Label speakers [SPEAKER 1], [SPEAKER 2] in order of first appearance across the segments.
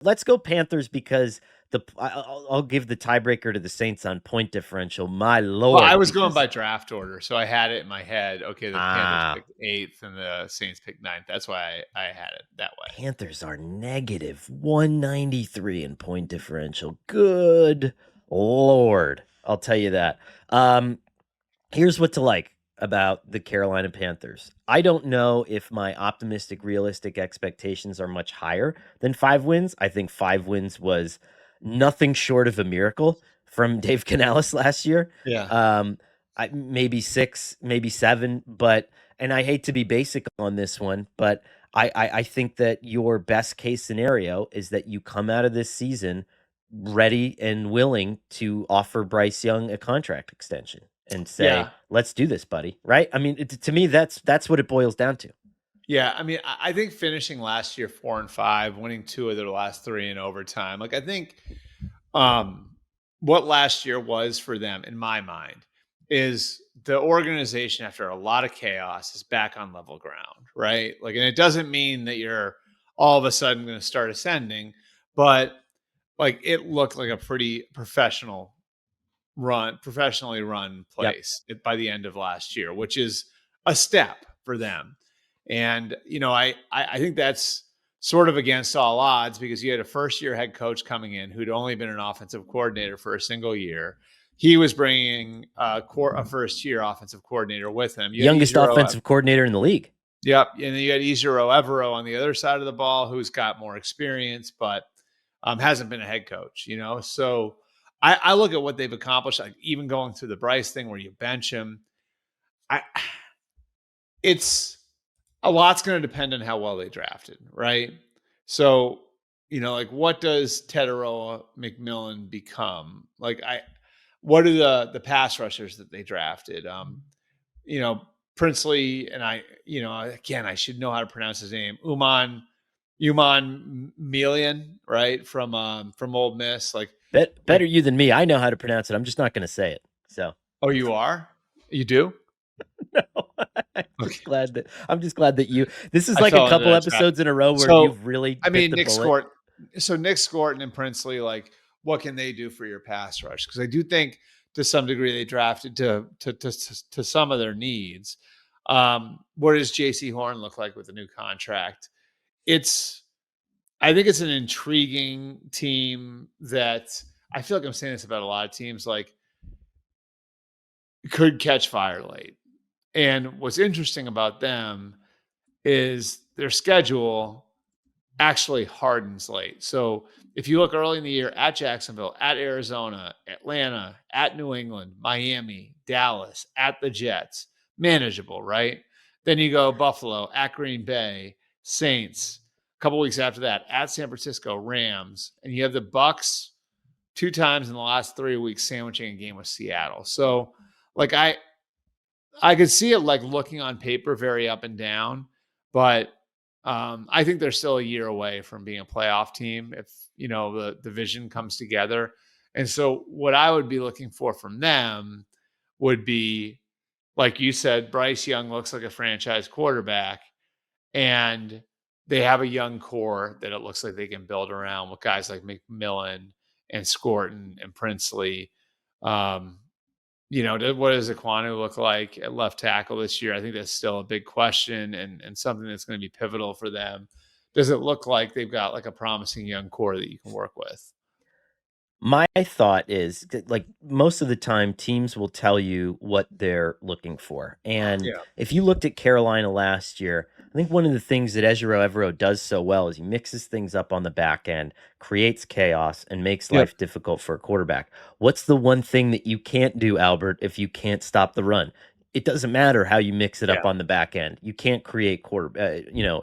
[SPEAKER 1] let's go Panthers because I'll give the tiebreaker to the Saints on point differential. My
[SPEAKER 2] Well, I
[SPEAKER 1] Lord,
[SPEAKER 2] was going
[SPEAKER 1] because
[SPEAKER 2] by draft order, so I had it in my head. Okay, the Panthers picked 8th and the Saints picked 9th. That's why I had it that way.
[SPEAKER 1] Panthers are negative 193 in point differential. Good Lord, I'll tell you that. Here's what to like about the Carolina Panthers. I don't know if my optimistic, realistic expectations are much higher than 5 wins. I think 5 wins was nothing short of a miracle from Dave Canales last year.
[SPEAKER 2] Yeah.
[SPEAKER 1] Maybe 6, maybe 7, and I hate to be basic on this one, but I think that your best case scenario is that you come out of this season ready and willing to offer Bryce Young a contract extension and say,
[SPEAKER 2] Yeah.
[SPEAKER 1] let's do this, buddy. Right? I mean, to me, that's what it boils down to.
[SPEAKER 2] Yeah, I mean, I think finishing last year 4-5, winning 2 of their last 3 in overtime. Like I think what last year was for them, in my mind, is the organization after a lot of chaos is back on level ground, right? Like, and it doesn't mean that you're all of a sudden going to start ascending, but like it looked like a pretty professionally run
[SPEAKER 1] Yep.
[SPEAKER 2] place by the end of last year, which is a step for them. And I think that's sort of against all odds because you had a first-year head coach coming in who'd only been an offensive coordinator for a single year. He was bringing a first-year offensive coordinator with him.
[SPEAKER 1] Youngest offensive coordinator in the league.
[SPEAKER 2] Yep, and then you had Ejiro Evero on the other side of the ball, who's got more experience, but hasn't been a head coach. So I look at what they've accomplished, like even going through the Bryce thing where you bench him. It's a lot's going to depend on how well they drafted, right? So, like what does Teteroa McMillan become? What are the pass rushers that they drafted? Princely, and again, I should know how to pronounce his name. Uman Melian, right? From Old Miss.
[SPEAKER 1] Better you than me. I know how to pronounce it. I'm just not going to say it. So.
[SPEAKER 2] Oh, you are? You do?
[SPEAKER 1] No. I'm just glad that you. This is like a couple episodes in a row where you've really.
[SPEAKER 2] Nick Scorton. So Nick Scorton and Princely, like, what can they do for your pass rush? Because I do think to some degree they drafted to some of their needs. What does J.C. Horn look like with a new contract? I think it's an intriguing team that I feel like I'm saying this about a lot of teams, like could catch fire late. And what's interesting about them is their schedule actually hardens late. So if you look early in the year at Jacksonville, at Arizona, Atlanta, at New England, Miami, Dallas, at the Jets, manageable, right? Then you go Buffalo, at Green Bay, Saints. A couple weeks after that, at San Francisco, Rams, and you have the Bucks 2 times in the last 3 weeks sandwiching a game with Seattle. So, like I could see it like looking on paper very up and down, but I think they're still a year away from being a playoff team if the vision comes together. And so what I would be looking for from them would be, like you said, Bryce Young looks like a franchise quarterback, and they have a young core that it looks like they can build around with guys like McMillan and Scorton and Princely. What does Ekwonu look like at left tackle this year? I think that's still a big question and something that's going to be pivotal for them. Does it look like they've got like a promising young core that you can work with?
[SPEAKER 1] My thought is like most of the time teams will tell you what they're looking for. And if you looked at Carolina last year, I think one of the things that Ejiro Evero does so well is he mixes things up on the back end, creates chaos, and makes life difficult for a quarterback. What's the one thing that you can't do, Albert, if you can't stop the run? It doesn't matter how you mix it up on the back end. You can't create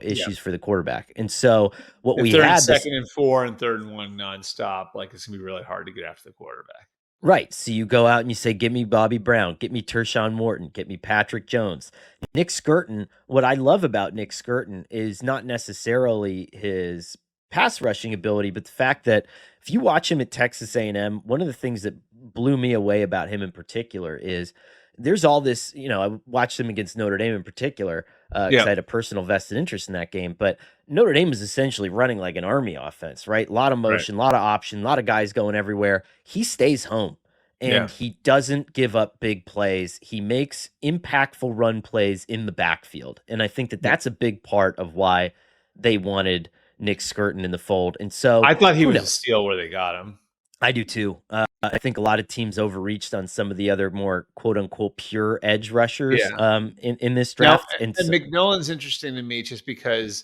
[SPEAKER 1] issues for the quarterback. And so what we had
[SPEAKER 2] second and 4 and 3rd and 1 nonstop, like it's gonna be really hard to get after the quarterback.
[SPEAKER 1] Right. So you go out and you say, "Get me Bobby Brown, get me Tershawn Morton, get me Patrick Jones." Nick Skurton, what I love about Nick Skurton is not necessarily his pass rushing ability, but the fact that if you watch him at Texas A&M, one of the things that blew me away about him in particular is there's all this, I watched them against Notre Dame in particular, because I
[SPEAKER 2] Yeah.
[SPEAKER 1] had a personal vested interest in that game. But Notre Dame is essentially running like an Army offense, right? A lot of
[SPEAKER 2] Right.
[SPEAKER 1] motion, a lot of option, a lot of guys going everywhere. He stays home
[SPEAKER 2] Yeah.
[SPEAKER 1] and he doesn't give up big plays. He makes impactful run plays in the backfield. And I think that
[SPEAKER 2] Yeah.
[SPEAKER 1] that's a big part of why they wanted Nick Skirton in the fold. And so
[SPEAKER 2] I thought he
[SPEAKER 1] who
[SPEAKER 2] was a
[SPEAKER 1] knows?
[SPEAKER 2] steal where they got him.
[SPEAKER 1] I do too. I think a lot of teams overreached on some of the other more quote unquote pure edge rushers
[SPEAKER 2] Yeah.
[SPEAKER 1] in this
[SPEAKER 2] Now,
[SPEAKER 1] draft. And
[SPEAKER 2] and
[SPEAKER 1] so,
[SPEAKER 2] McMillan's interesting to me just because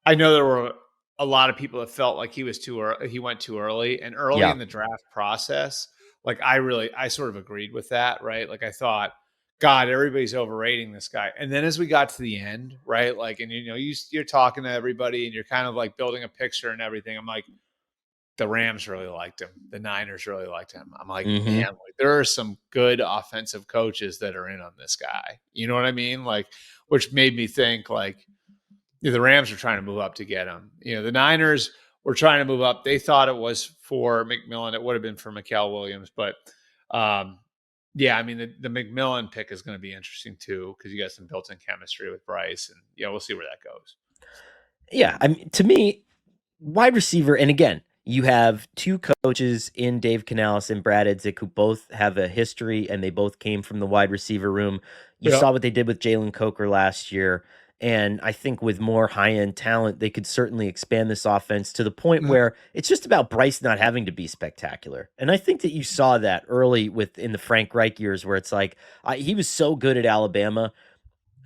[SPEAKER 2] I know there were a lot of people that felt like he was too early, he went too early, and early
[SPEAKER 1] yeah.
[SPEAKER 2] in the draft process, like I sort of agreed with that, right? Like I thought, God, everybody's overrating this guy. And then as we got to the end, right? Like, and you're talking to everybody and you're kind of like building a picture and everything. I'm like, the Rams really liked him. The Niners really liked him. I'm like, man,
[SPEAKER 1] Hmm.
[SPEAKER 2] like there are some good offensive coaches that are in on this guy. You know what I mean? Like, which made me think like the Rams are trying to move up to get him. The Niners were trying to move up. They thought it was for McMillan. It would have been for Mikael Williams, but yeah, I mean the McMillan pick is going to be interesting too because you got some built-in chemistry with Bryce, and we'll see where that goes.
[SPEAKER 1] Yeah. I mean, to me, wide receiver, and again, you have two coaches in Dave Canales and Brad Idzik who both have a history and they both came from the wide receiver room. You
[SPEAKER 2] Yeah.
[SPEAKER 1] saw what they did with Jalen Coker last year. And I think with more high end talent, they could certainly expand this offense to the point
[SPEAKER 2] Mhm.
[SPEAKER 1] where it's just about Bryce not having to be spectacular. And I think that you saw that early in the Frank Reich years, where it's like he was so good at Alabama,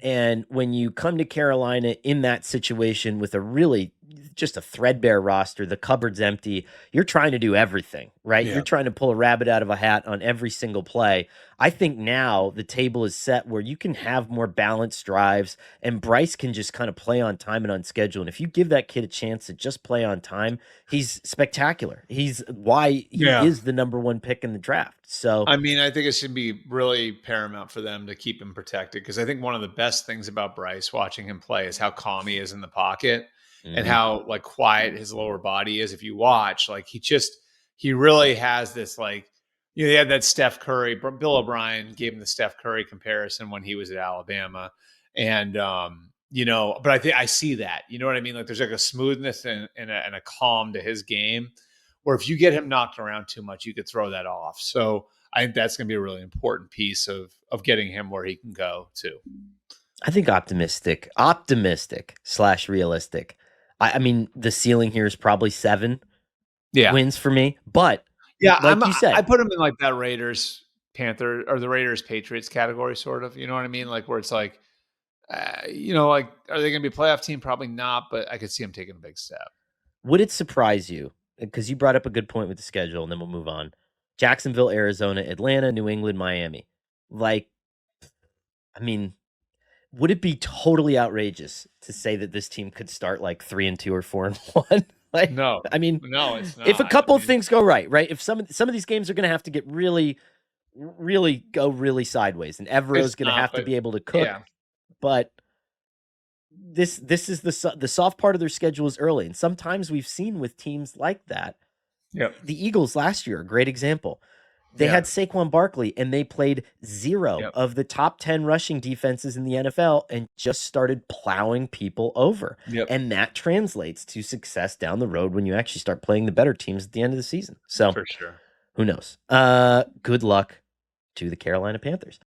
[SPEAKER 1] and when you come to Carolina in that situation with a really just a threadbare roster, the cupboard's empty, you're trying to do everything, right?
[SPEAKER 2] Yeah.
[SPEAKER 1] You're trying to pull a rabbit out of a hat on every single play. I think now the table is set where you can have more balanced drives and Bryce can just kind of play on time and on schedule. And if you give that kid a chance to just play on time, he's spectacular. He's why he
[SPEAKER 2] Yeah.
[SPEAKER 1] is the number one pick in the draft. So
[SPEAKER 2] I mean, I think it should be really paramount for them to keep him protected because I think one of the best things about Bryce watching him play is how calm he is in the pocket and
[SPEAKER 1] mhm.
[SPEAKER 2] how like quiet his lower body is. If you watch, like he really has this like he had that Steph Curry. Bill O'Brien gave him the Steph Curry comparison when he was at Alabama, and but I think I see that. You know what I mean? Like there's like a smoothness and a calm to his game, where if you get him knocked around too much, you could throw that off. So I think that's going to be a really important piece of getting him where he can go too.
[SPEAKER 1] I think optimistic slash realistic. I mean, the ceiling here is probably 7
[SPEAKER 2] Yeah,
[SPEAKER 1] wins for me, but
[SPEAKER 2] yeah.
[SPEAKER 1] like you
[SPEAKER 2] I
[SPEAKER 1] said,
[SPEAKER 2] put him in like that Raiders Panther or the Raiders Patriots category, sort of. You know what I mean? Like where it's like, like are they going to be a playoff team? Probably not, but I could see him taking a big step.
[SPEAKER 1] would it surprise you? Because you brought up a good point with the schedule, and then we'll move on. Jacksonville, Arizona, Atlanta, New England, Miami. Like, I mean, would it be totally outrageous to say that this team could start like 3-2 or 4-1? Like,
[SPEAKER 2] No,
[SPEAKER 1] I mean,
[SPEAKER 2] no, it's
[SPEAKER 1] if a
[SPEAKER 2] not. I
[SPEAKER 1] couple of
[SPEAKER 2] mean,
[SPEAKER 1] things go right, right? If some of these games are going to have to get really go really sideways, and
[SPEAKER 2] it's
[SPEAKER 1] Evero's going to
[SPEAKER 2] not.
[SPEAKER 1] have to
[SPEAKER 2] But
[SPEAKER 1] be able to
[SPEAKER 2] yeah,
[SPEAKER 1] cook. But this is the soft part of their schedule is early, and sometimes we've seen with teams like that.
[SPEAKER 2] yep,
[SPEAKER 1] The Eagles last year, a great example. They
[SPEAKER 2] yeah,
[SPEAKER 1] had Saquon Barkley, and they played 0
[SPEAKER 2] yep,
[SPEAKER 1] of the top 10 rushing defenses in the NFL and just started plowing people over.
[SPEAKER 2] yep,
[SPEAKER 1] And that translates to success down the road when you actually start playing the better teams at the end of the season. So
[SPEAKER 2] for sure.
[SPEAKER 1] who knows? Good luck to the Carolina Panthers.